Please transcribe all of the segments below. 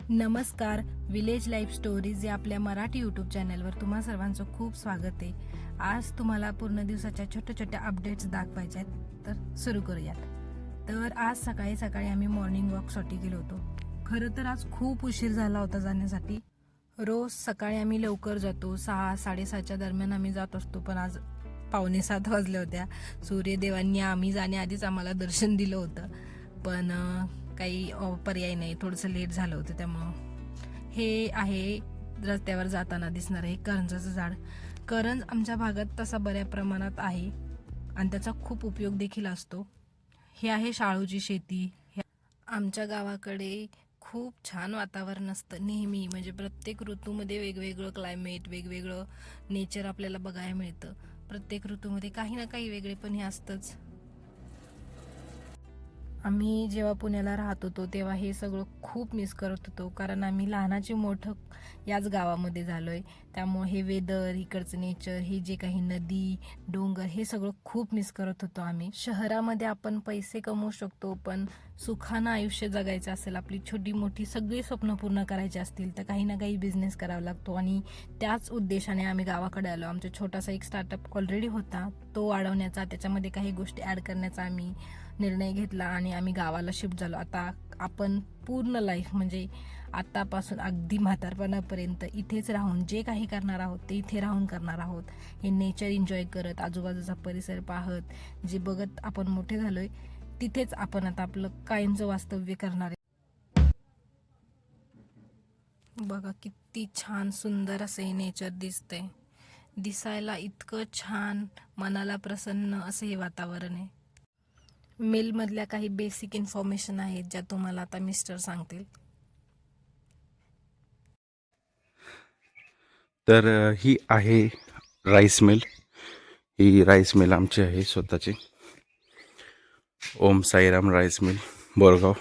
नमस्कार. Village life stories या आपल्या मराठी यूट्यूब चॅनलवर तुम्हा सर्वांचं खूप स्वागत आहे. आज तुम्हाला पूर्ण दिवसाच्या छोट्या छोट्या अपडेट्स दाखवायच्या आहेत, तर सुरू करूयात. तर आज सकाळी सकाळी आम्ही मॉर्निंग वॉकसाठी गेलो होतो. खरं तर आज खूप उशीर झाला होता जाण्यासाठी. रोज सकाळी आम्ही लवकर जातो, 6-6:30च्या दरम्यान आम्ही जात असतो, पण आज 6:45 वाजल्या होत्या. सूर्यदेवांनी आम्ही जाण्याआधीच आम्हाला दर्शन दिलं होतं, पण काही पर्याय नाही, थोडंसं लेट झालं होतं. त्यामुळं हे आहे रस्त्यावर जाताना दिसणार आहे करंजाचं झाड. करंज आमच्या भागात तसा बऱ्या प्रमाणात आहे आणि त्याचा खूप उपयोग देखील असतो. हे आहे शाळूची शेती. आमच्या गावाकडे खूप छान वातावरण असतं नेहमी, म्हणजे प्रत्येक ऋतूमध्ये वेगवेगळं क्लायमेट, वेगवेगळं नेचर आपल्याला बघायला मिळतं. प्रत्येक ऋतूमध्ये काही ना काही वेगळे पण हे असतंच. आम्ही जेव्हा पुण्याला राहत होतो तेव्हा हे सगळं खूप मिस करत होतो, कारण आम्ही लहानाचे मोठं याच गावामध्ये झालो आहे. त्यामुळे हे वेदर, इकडचं नेचर, हे जे काही नदी, डोंगर, हे सगळं खूप मिस करत होतो आम्ही. शहरामध्ये आपण पैसे कमवू शकतो, पण सुखानं आयुष्य जगायचं असेल, आपली छोटी मोठी सगळी स्वप्न पूर्ण करायची असतील, तर काही ना काही बिझनेस करावा लागतो. आणि त्याच उद्देशाने आम्ही गावाकडे आलो. आमचा छोटासा एक स्टार्टअप ऑलरेडी होता, तो वाढवण्याचा, त्याच्यामध्ये काही गोष्टी ॲड करण्याचा आम्ही निर्णय घेतला आणि आम्ही गावाला शिफ्ट झालो. आता आपण पूर्ण लाईफ, म्हणजे आतापासून अगदी म्हातारपणापर्यंत इथेच राहून जे काही करणार आहोत ते इथे राहून करणार आहोत. हे नेचर एन्जॉय करत, आजूबाजूचा परिसर पाहत, जे बघत आपण मोठे झालोय, तिथेच आपण आता आपलं कायमचं वास्तव्य करणार आहे. बघा किती छान सुंदर असं हे नेचर दिसतंय. दिसायला इतकं छान, मनाला प्रसन्न असं हे वातावरण आहे. मिलमधल्या काही बेसिक इन्फॉर्मेशन आहेत ज्या तुम्हाला आता मिस्टर सांगतील. तर ही आहे राईस मिल. ही राईस मिल आमची आहे स्वतःची. Om Sairam rice mill, Borgaon.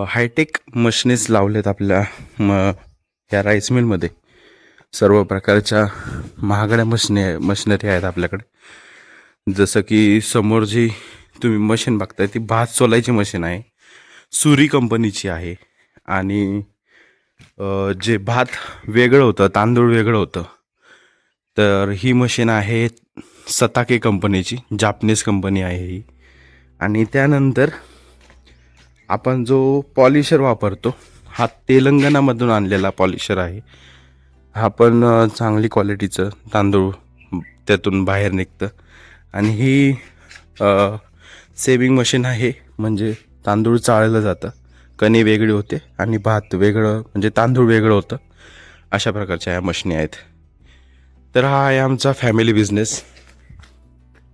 Hitech machines लावलेत आपल्या या राईस मिलमध्ये. सर्व प्रकारच्या महागड्या मशिनरी आहेत आपल्याकडे. जसं की समोर जी तुम्ही मशीन बघताय ती भात सोलायची मशीन आहे, सुरी कंपनीची आहे. आणि जे भात वेगळं होतं, तांदूळ वेगळं होतं, तर ही मशीन आहे सताके कंपनीची, जापनीज कंपनी आहे ही. आणि त्यानंतर आपण जो पॉलिशर वापरतो हा तेलंगणामधून आणलेला पॉलिशर आहे. हा पण चांगली क्वालिटीचं तांदूळ त्यातून बाहेर निघतं. आणि ही सेविंग मशीन आहे, म्हणजे तांदूळ चाळलं जातं, कणी वेगळी होते आणि भात वेगळं, म्हणजे तांदूळ वेगळं होतं. अशा प्रकारच्या या मशिनी आहेत. तर हा आहे आमचा फॅमिली बिझनेस.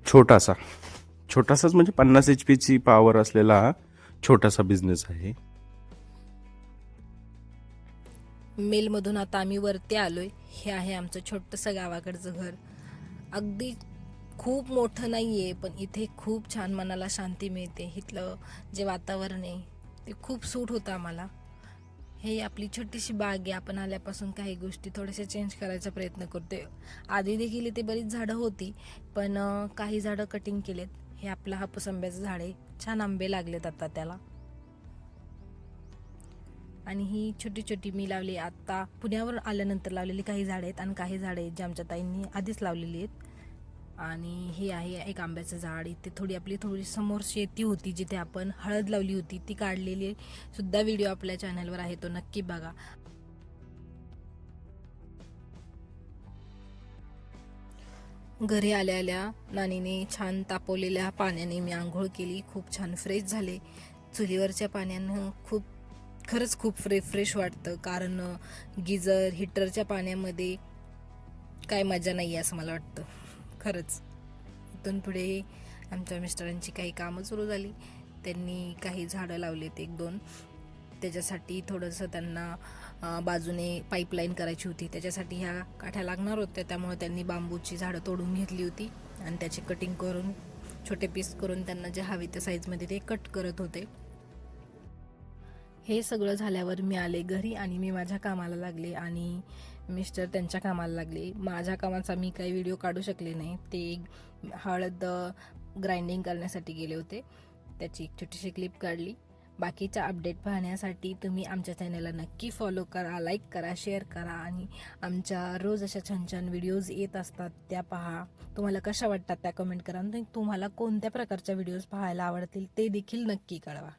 छोटासाच म्हणजे 50 HP पॉवर असलेला हा छोटासा बिझनेस आहे. मिलमधून आता आम्ही वरती आलोय. हे आहे आमचं छोटंसं गावाकडचं घर. अगदी खूप मोठं नाहीये, पण इथे खूप छान मनाला शांती मिळते. इथलं जे वातावरण आहे ते खूप सूट होतं आम्हाला. हे आपली छोटीशी बाग आहे. आपण आल्यापासून काही गोष्टी थोड्याशा चेंज करायचा प्रयत्न करतोय. आधी देखील इथे बरीच झाडं होती, पण काही झाडं कटिंग केलेत. हे आपलं हापूस आंब्याचं झाड आहे, छान आंबे लागलेत आता त्याला. आणि ही छोटी छोटी मी लावली, आता पुण्यावर आल्यानंतर लावलेली काही झाडं आहेत, आणि काही झाडं आहेत जे आमच्या ताईंनी आधीच लावलेली आहेत. आणि हे आहे एक आंब्याचं झाड. इथे थोडी समोर शेती होती जिथे आपण हळद लावली होती, ती काढलेली सुद्धा व्हिडिओ आपल्या चॅनलवर आहे, तो नक्की बघा. घरी आल्या आल्या नानीने छान तापवलेल्या पाण्याने मी आंघोळ केली. खूप छान फ्रेश झाले. चुलीवरच्या पाण्यानं खरंच खूप फ्रेश वाटतं, कारण गिझर हीटरच्या पाण्यामध्ये काय मजा नाही आहे असं मला वाटतं खरंच. इथून पुढे आमच्या मिस्टरांची काही कामं सुरू झाली. त्यांनी काही झाडं लावलेत, 1-2. त्याच्यासाठी थोडंसं त्यांना बाजूने पाईपलाईन करायची होती, त्याच्यासाठी ह्या काठ्या लागणार होत्या. त्यामुळे त्यांनी बांबूची झाडं तोडून घेतली होती आणि त्याची कटिंग करून, छोटे पीस करून त्यांना जे हवे त्या साईजमध्ये ते कट करत होते. हे सगळं झाल्यावर मी आले घरी आणि मी माझ्या कामाला लागले आणि मिस्टर त्यांच्या कामाला लागले. माझ्या कामाचा मी काही व्हिडिओ काढू शकले नाही. ते हळद ग्राइंडिंग करण्यासाठी गेले होते, त्याची एक छोटीशी क्लिप काढली. बाकीच्या अपडेट पाहण्यासाठी तुम्ही आमच्या चॅनलला नक्की फॉलो करा, लाईक करा, शेअर करा आणि आमच्या रोज अशा छान छान व्हिडिओज येत असतात त्या पहा. तुम्हाला कशा वाटतात त्या कमेंट करा आणि तुम्हाला कोणत्या प्रकारच्या व्हिडिओज पाहायला आवडतील ते देखील नक्की कळवा.